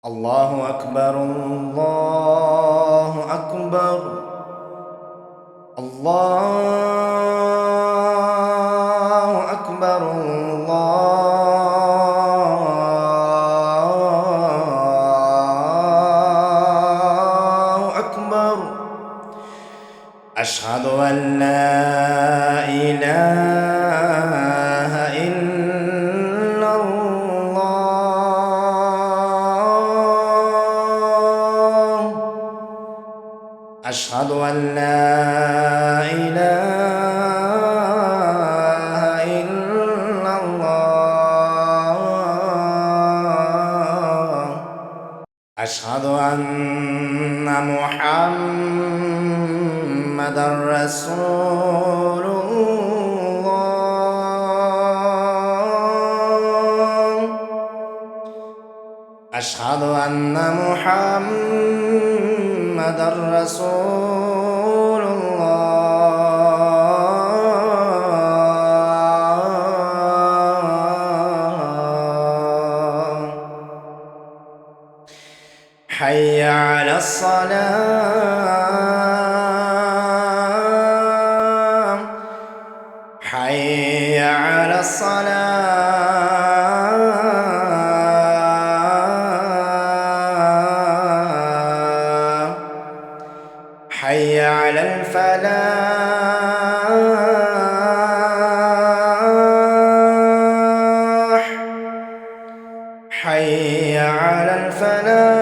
الله أكبر الله أكبر الله أكبر الله أكبر. أشهد أن لا إله إلا الله. أشهد أن لا إله إلا الله. أشهد أن محمدًا رسول الله. أشهد أن محمدًا رسول الله. حي على الصلاة. حي على الصلاة. حي على الفلاح. حي على الفلاح.